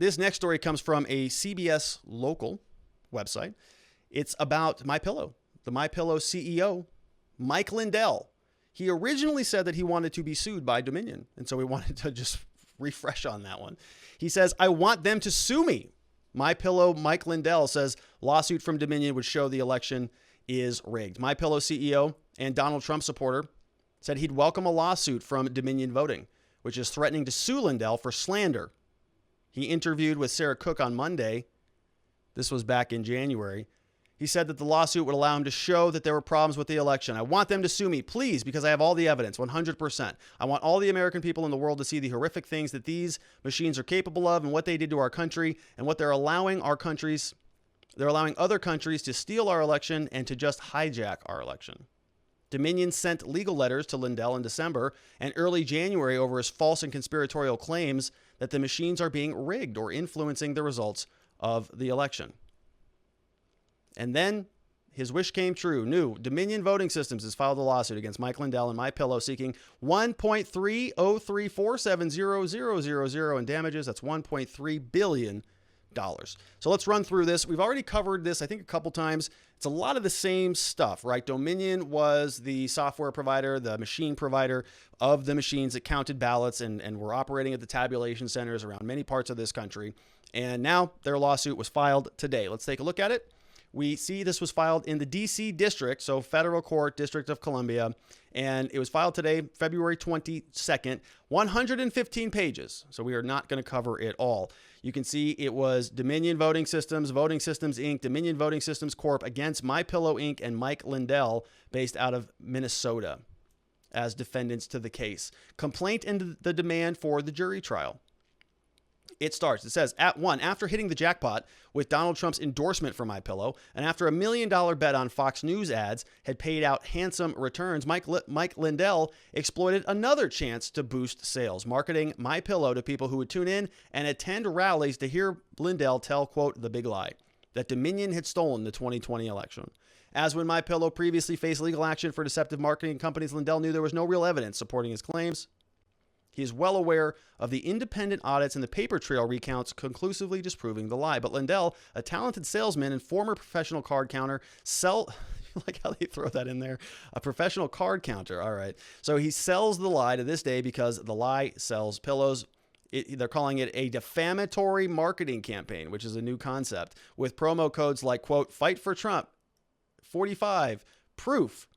This next story comes from a CBS local website. It's about MyPillow, the MyPillow CEO, Mike Lindell. He originally said that he wanted to be sued by Dominion, and so we wanted to just refresh on that one. He says, I want them to sue me. MyPillow Mike Lindell says lawsuit from Dominion would show the election is rigged. MyPillow CEO and Donald Trump supporter said he'd welcome a lawsuit from Dominion Voting, which is threatening to sue Lindell for slander. He interviewed with Sarah Cook on Monday. This was back in January. He said that the lawsuit would allow him to show that there were problems with the election. I want them to sue me, please, because I have all the evidence, 100%. I want all the American people in the world to see the horrific things that these machines are capable of and what they did to our country and what they're allowing other countries to steal our election and to just hijack our election. Dominion sent legal letters to Lindell in December and early January over his false and conspiratorial claims that the machines are being rigged or influencing the results of the election. And then his wish came true. New Dominion Voting Systems has filed a lawsuit against Mike Lindell and MyPillow seeking $1.303470000 in damages. That's $1.3 billion. So let's run through this. We've already covered this, I think, a couple times. It's a lot of the same stuff, right? Dominion was the software provider, the machine provider of the machines that counted ballots and were operating at the tabulation centers around many parts of this country. And now their lawsuit was filed today. Let's take a look at it. We see this was filed in the D.C. District, so Federal Court, District of Columbia, and it was filed today, February 22nd, 115 pages, so we are not going to cover it all. You can see it was Dominion Voting Systems, Voting Systems, Inc., Dominion Voting Systems Corp. Against MyPillow, Inc. and Mike Lindell, based out of Minnesota, as defendants to the case. Complaint and the demand for the jury trial. It starts. It says, after hitting the jackpot with Donald Trump's endorsement for MyPillow, and after $1 million bet on Fox News ads had paid out handsome returns, Mike Lindell exploited another chance to boost sales, marketing MyPillow to people who would tune in and attend rallies to hear Lindell tell, quote, the big lie, that Dominion had stolen the 2020 election. As when MyPillow previously faced legal action for deceptive marketing companies, Lindell knew there was no real evidence supporting his claims. He is well aware of the independent audits and the paper trail recounts conclusively disproving the lie. But Lindell, a talented salesman and former professional card counter, like how they throw that in there, a professional card counter. All right. So he sells the lie to this day because the lie sells pillows. They're calling it a defamatory marketing campaign, which is a new concept, with promo codes like, quote, Fight for Trump, 45, Proof,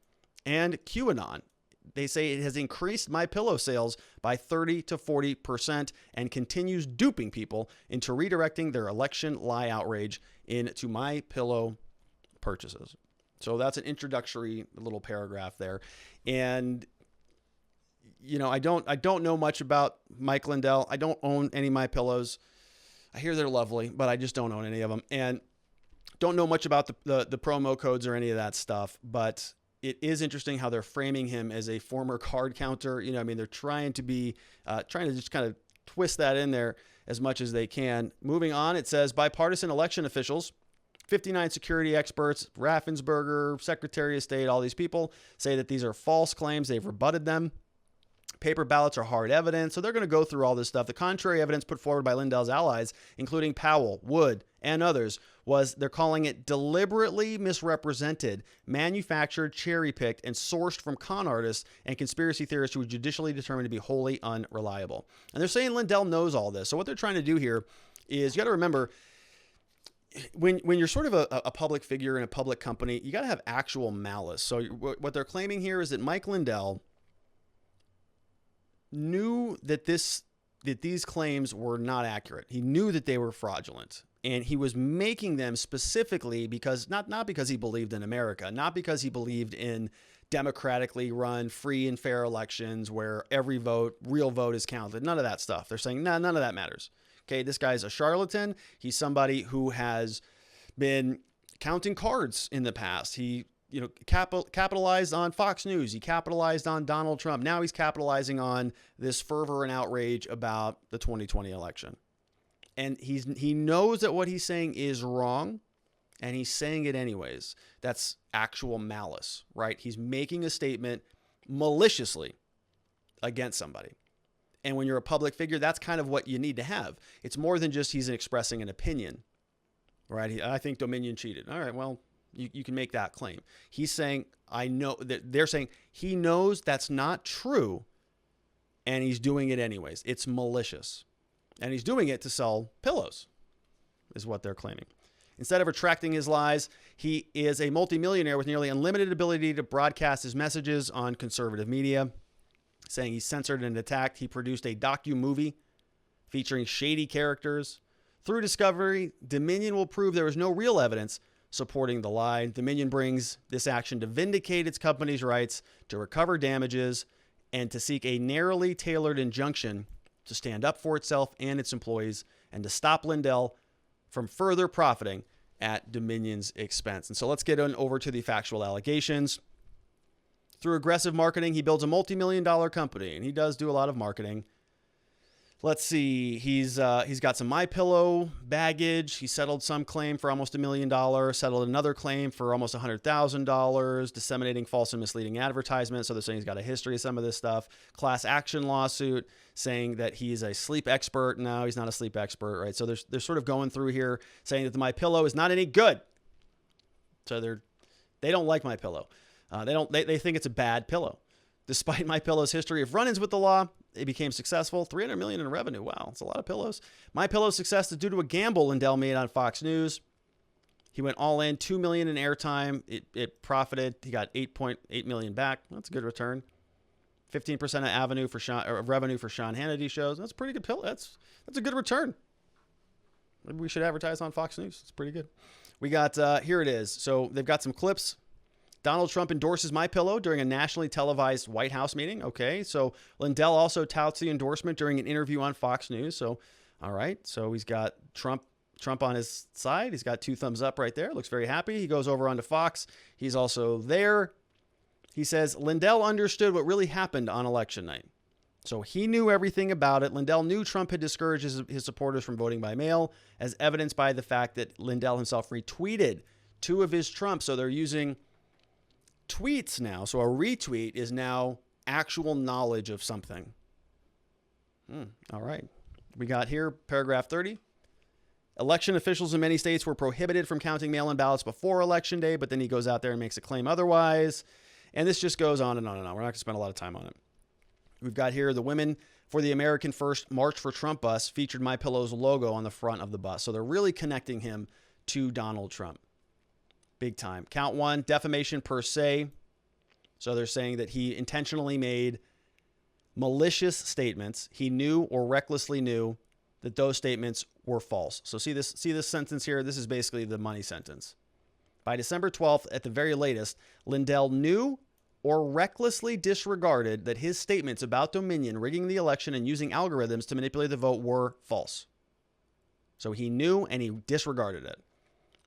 and QAnon. They say it has increased MyPillow sales by 30 to 40% and continues duping people into redirecting their election lie outrage into MyPillow purchases. So that's an introductory little paragraph there. And you know, I don't know much about Mike Lindell. I don't own any MyPillows. I hear they're lovely, but I just don't own any of them. And don't know much about the promo codes or any of that stuff, but it is interesting how they're framing him as a former card counter. You know, I mean, they're trying to just kind of twist that in there as much as they can. Moving on, it says bipartisan election officials, 59 security experts, Raffensperger, Secretary of State, all these people say that these are false claims. They've rebutted them. Paper ballots are hard evidence. So they're going to go through all this stuff. The contrary evidence put forward by Lindell's allies, including Powell, Wood, and others, was they're calling it deliberately misrepresented, manufactured, cherry-picked, and sourced from con artists and conspiracy theorists who were judicially determined to be wholly unreliable. And they're saying Lindell knows all this. So what they're trying to do here is, you got to remember, when you're sort of a public figure in a public company, you got to have actual malice. So what they're claiming here is that Mike Lindell knew that these claims were not accurate. He knew that they were fraudulent, and he was making them specifically because not because he believed in America, not because he believed in democratically run free and fair elections where every real vote is counted. None of that stuff. They're saying, none of that matters. Okay, this guy's a charlatan. He's somebody who has been counting cards in the past. He capitalized on Fox News. He capitalized on Donald Trump. Now he's capitalizing on this fervor and outrage about the 2020 election. And he knows that what he's saying is wrong, and he's saying it anyways. That's actual malice, right? He's making a statement maliciously against somebody. And when you're a public figure, that's kind of what you need to have. It's more than just he's expressing an opinion, right? I think Dominion cheated. All right, well, you can make that claim. He's saying, I know that they're saying he knows that's not true, and he's doing it anyways. It's malicious. And he's doing it to sell pillows, is what they're claiming. Instead of retracting his lies, he is a multimillionaire with nearly unlimited ability to broadcast his messages on conservative media, saying he's censored and attacked. He produced a docu-movie featuring shady characters. Through discovery, Dominion will prove there is no real evidence supporting the lie. Dominion brings this action to vindicate its company's rights, to recover damages, and to seek a narrowly tailored injunction to stand up for itself and its employees, and to stop Lindell from further profiting at Dominion's expense. And so let's get on over to the factual allegations. Through aggressive marketing, he builds a multi-million-dollar company, and he does do a lot of marketing. Let's see. He's got some MyPillow baggage. He settled some claim for almost $1 million, settled another claim for almost $100,000, disseminating false and misleading advertisements. So they're saying he's got a history of some of this stuff. Class action lawsuit saying that he's a sleep expert. No, he's not a sleep expert, right? So they're sort of going through here saying that the MyPillow is not any good. So they don't like MyPillow. They think it's a bad pillow. Despite MyPillow's history of run-ins with the law, it became successful. $300 million in revenue. Wow, that's a lot of pillows. MyPillow's success is due to a gamble Lindell made on Fox News. He went all in, $2 million in airtime. It profited. He got $8.8 million back. That's a good return. 15% of revenue for Sean Hannity shows. That's a pretty good pillow. That's a good return. Maybe we should advertise on Fox News. It's pretty good. We got here it is. So they've got some clips. Donald Trump endorses MyPillow during a nationally televised White House meeting. Okay, so Lindell also touts the endorsement during an interview on Fox News. So, all right, so he's got Trump on his side. He's got 2 thumbs up right there. Looks very happy. He goes over onto Fox. He's also there. He says Lindell understood what really happened on election night. So he knew everything about it. Lindell knew Trump had discouraged his supporters from voting by mail, as evidenced by the fact that Lindell himself retweeted 2 of his Trumps. So they're using tweets now. So a retweet is now actual knowledge of something. All right. We got here paragraph 30. Election officials in many states were prohibited from counting mail-in ballots before Election Day, but then he goes out there and makes a claim otherwise. And this just goes on and on and on. We're not going to spend a lot of time on it. We've got here the Women for the American First March for Trump bus featured MyPillow's logo on the front of the bus. So they're really connecting him to Donald Trump. Big time. Count 1, defamation per se. So they're saying that he intentionally made malicious statements. He knew or recklessly knew that those statements were false. So see this sentence here? This is basically the money sentence. By December 12th, at the very latest, Lindell knew or recklessly disregarded that his statements about Dominion rigging the election and using algorithms to manipulate the vote were false. So he knew and he disregarded it.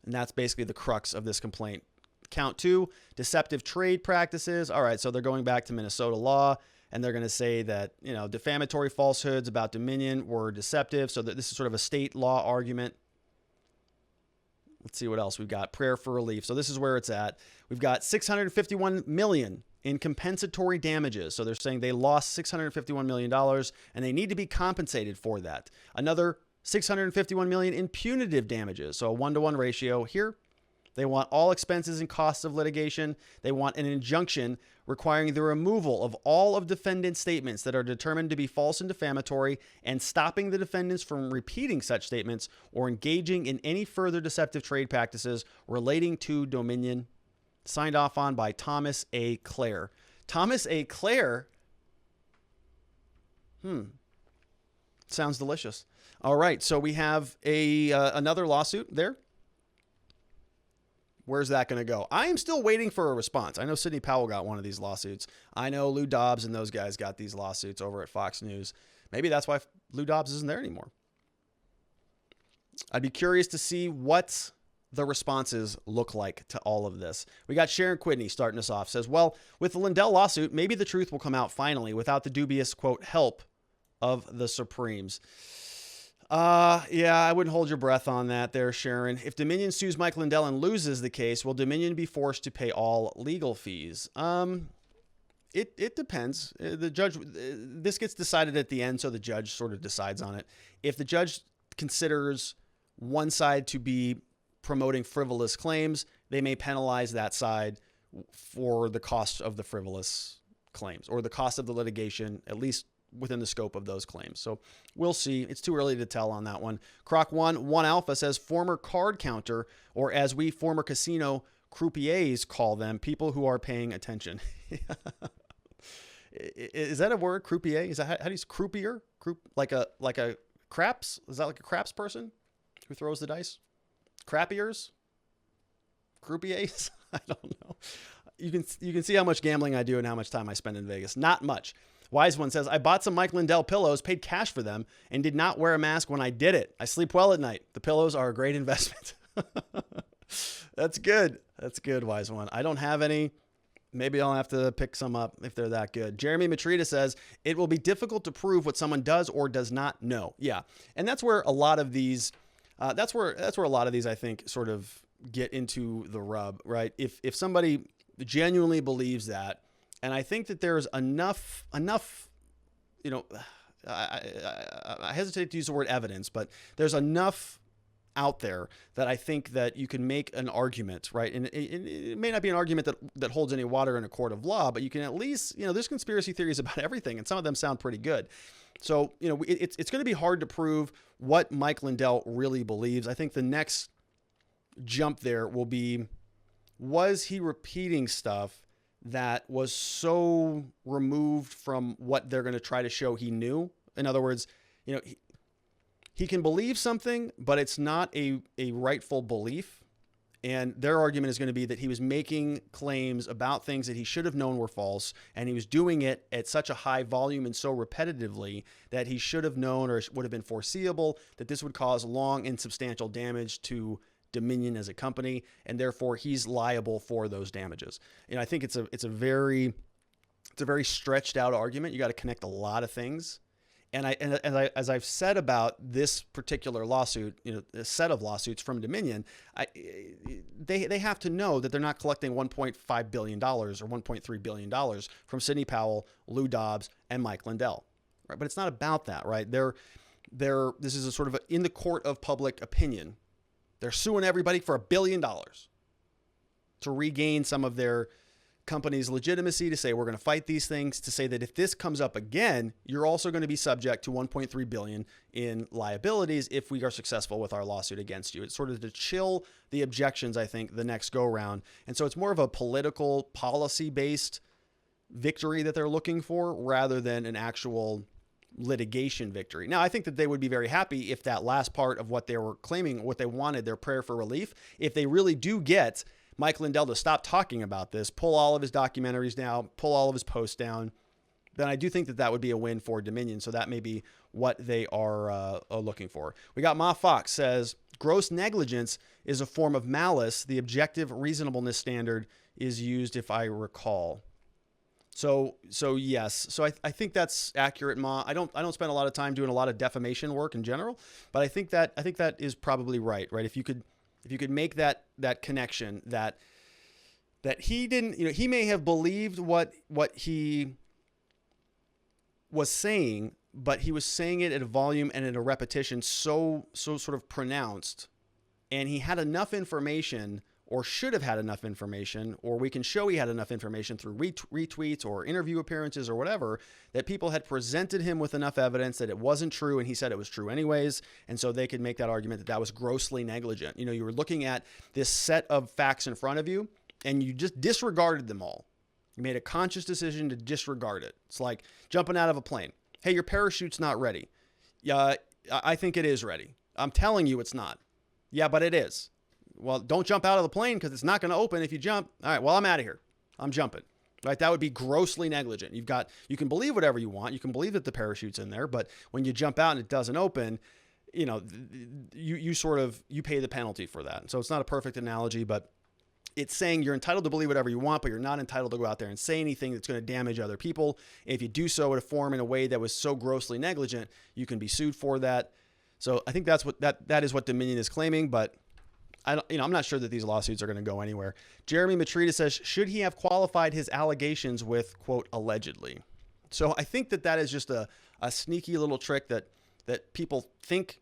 And that's basically the crux of this complaint. Count 2, deceptive trade practices. All right, so they're going back to Minnesota law, and they're going to say that, defamatory falsehoods about Dominion were deceptive. So that this is sort of a state law argument. Let's see what else we've got. Prayer for relief. So this is where it's at. We've got $651 million in compensatory damages. So they're saying they lost $651 million, and they need to be compensated for that. Another $651 million in punitive damages. So a 1-to-1 ratio here. They want all expenses and costs of litigation. They want an injunction requiring the removal of all of defendants' statements that are determined to be false and defamatory, and stopping the defendants from repeating such statements or engaging in any further deceptive trade practices relating to Dominion. Signed off on by Thomas A. Clare. Thomas A. Clare? Sounds delicious. All right, so we have another lawsuit there. Where's that going to go? I am still waiting for a response. I know Sidney Powell got one of these lawsuits. I know Lou Dobbs and those guys got these lawsuits over at Fox News. Maybe that's why Lou Dobbs isn't there anymore. I'd be curious to see what the responses look like to all of this. We got Sharon Quidney starting us off. Says, well, with the Lindell lawsuit, maybe the truth will come out finally without the dubious, quote, help of the Supremes. Yeah, I wouldn't hold your breath on that there, Sharon. If Dominion sues Mike Lindell and loses the case, will Dominion be forced to pay all legal fees? It depends. The judge, this gets decided at the end, so the judge sort of decides on it. If the judge considers one side to be promoting frivolous claims, they may penalize that side for the cost of the frivolous claims or the cost of the litigation, at least within the scope of those claims. So we'll see. It's too early to tell on that one. Croc1 Alpha says former card counter, or as we former casino croupiers call them, people who are paying attention. Is that a word? Croupier? Is that how do you croupier? Like a craps? Is that like a craps person who throws the dice? Crappiers? Croupiers? I don't know. You can see how much gambling I do and how much time I spend in Vegas. Not much. Wise One says, I bought some Mike Lindell pillows, paid cash for them, and did not wear a mask when I did it. I sleep well at night. The pillows are a great investment. That's good. That's good, Wise One. I don't have any. Maybe I'll have to pick some up if they're that good. Jeremy Matrita says, it will be difficult to prove what someone does or does not know. Yeah. And that's where a lot of these, that's where a lot of these, I think, sort of get into the rub, right? If somebody genuinely believes that, and I think that there's enough, you know, I hesitate to use the word evidence, but there's enough out there that I think that you can make an argument, right? And it may not be an argument that holds any water in a court of law, but you can at least, you know, there's conspiracy theories about everything, and some of them sound pretty good. So, you know, it's going to be hard to prove what Mike Lindell really believes. I think the next jump there will be, was he repeating stuff that was so removed from what they're going to try to show he knew? In other words, you know, he can believe something, but it's not a rightful belief. And their argument is going to be that he was making claims about things that he should have known were false, and he was doing it at such a high volume and so repetitively that he should have known, or would have been foreseeable, that this would cause long and substantial damage to Dominion as a company, and therefore he's liable for those damages. And I think it's a very stretched out argument. You got to connect a lot of things. And as I've said about this particular lawsuit, you know, a set of lawsuits from Dominion, they have to know that they're not collecting $1.5 billion or $1.3 billion from Sidney Powell, Lou Dobbs, and Mike Lindell, right? But it's not about that, right? This is a sort of in the court of public opinion. They're suing everybody for $1 billion to regain some of their company's legitimacy, to say we're going to fight these things, to say that if this comes up again, you're also going to be subject to $1.3 billion in liabilities if we are successful with our lawsuit against you. It's sort of to chill the objections, I think, the next go round. And so it's more of a political, policy-based victory that they're looking for rather than an actual litigation victory. Now, I think that they would be very happy if that last part of what they were claiming, what they wanted, their prayer for relief, if they really do get Mike Lindell to stop talking about this, pull all of his documentaries down, pull all of his posts down, then I do think that would be a win for Dominion. So that may be what they are looking for. We got Ma Fox says, gross negligence is a form of malice. The objective reasonableness standard is used, if I recall. So yes. So I think that's accurate, Ma. I don't spend a lot of time doing a lot of defamation work in general, but I think that is probably right? If you could make that connection that he didn't, you know, he may have believed what he was saying, but he was saying it at a volume and at a repetition so sort of pronounced, and he had enough information, or should have had enough information, or we can show he had enough information through retweets or interview appearances or whatever, that people had presented him with enough evidence that it wasn't true, and he said it was true anyways. And so they could make that argument that was grossly negligent. You know, you were looking at this set of facts in front of you, and you just disregarded them all. You made a conscious decision to disregard it. It's like jumping out of a plane. Hey, your parachute's not ready. Yeah, I think it is ready. I'm telling you it's not. Yeah, but it is. Well, don't jump out of the plane because it's not going to open if you jump. All right, well, I'm out of here. I'm jumping. Right? That would be grossly negligent. You can believe whatever you want. You can believe that the parachute's in there, but when you jump out and it doesn't open, you know, you pay the penalty for that. So it's not a perfect analogy, but it's saying you're entitled to believe whatever you want, but you're not entitled to go out there and say anything that's going to damage other people. If you do so in a way that was so grossly negligent, you can be sued for that. So I think that is what Dominion is claiming, but I'm not sure that these lawsuits are going to go anywhere. Jeremy Matrita says, should he have qualified his allegations with, quote, allegedly? So I think that is just a sneaky little trick that people think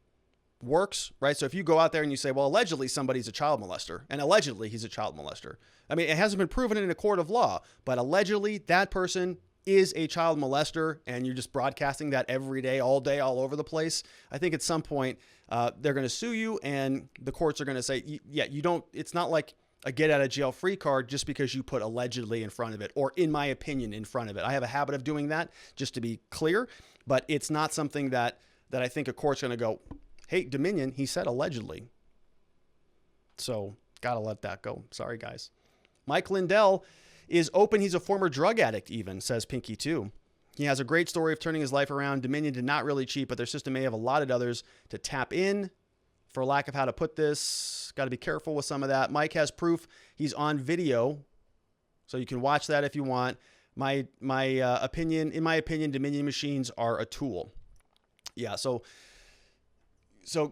works, right? So if you go out there and you say, well, allegedly somebody's a child molester, and allegedly he's a child molester. I mean, it hasn't been proven in a court of law, but allegedly that person is a child molester, and you're just broadcasting that every day, all over the place. I think at some point they're going to sue you, and the courts are going to say, yeah, you don't, it's not like a get out of jail free card just because you put allegedly in front of it, or in my opinion in front of it. I have a habit of doing that, just to be clear, but it's not something that I think a court's going to go, hey, Dominion, he said allegedly. So got to let that go. Sorry, guys. Mike Lindell is open. He's a former drug addict even, says Pinky 2. He has a great story of turning his life around. Dominion did not really cheat, but their system may have allotted others to tap in. For lack of how to put this, got to be careful with some of that. Mike has proof. He's on video, so you can watch that if you want. In my opinion, Dominion machines are a tool. Yeah, so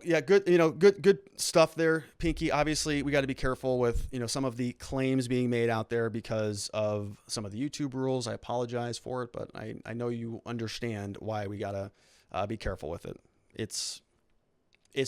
yeah, good stuff there, Pinky. Obviously, we got to be careful with, some of the claims being made out there because of some of the YouTube rules. I apologize for it, but I know you understand why we got to be careful with it. It's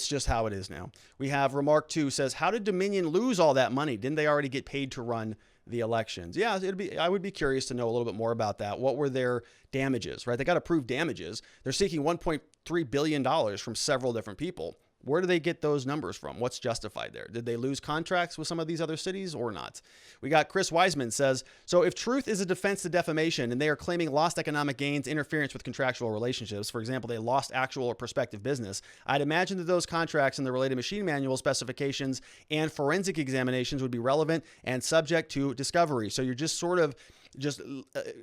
just how it is now. We have Remark 2 says, how did Dominion lose all that money? Didn't they already get paid to run the elections? Yeah, I would be curious to know a little bit more about that. What were their damages, right? They got to prove damages. They're seeking $1.3 billion from several different people. Where do they get those numbers from? What's justified there? Did they lose contracts with some of these other cities or not? We got Chris Wiseman says, so if truth is a defense to defamation and they are claiming lost economic gains, interference with contractual relationships, for example, they lost actual or prospective business, I'd imagine that those contracts and the related machine manual specifications and forensic examinations would be relevant and subject to discovery. So you're just sort of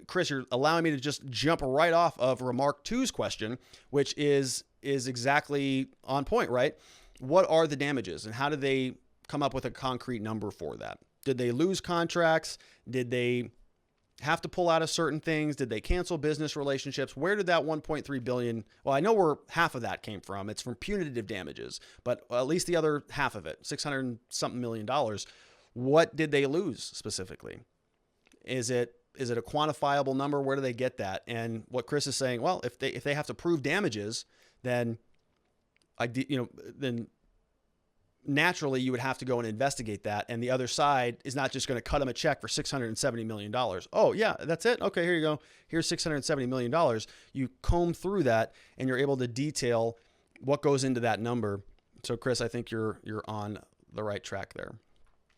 Chris, you're allowing me to just jump right off of Remark 2's question, which is exactly on point, right? What are the damages and how did they come up with a concrete number for that? Did they lose contracts? Did they have to pull out of certain things? Did they cancel business relationships? Where did that 1.3 billion? Well, I know where half of that came from. It's from punitive damages, but at least the other half of it, $600 something million. What did they lose specifically? Is it a quantifiable number? Where do they get that? And what Chris is saying, well, if they have to prove damages, then then naturally you would have to go and investigate that. And the other side is not just going to cut them a check for $670 million. Oh yeah, that's it. Okay, here you go. Here's $670 million. You comb through that and you're able to detail what goes into that number. So Chris, I think you're on the right track there.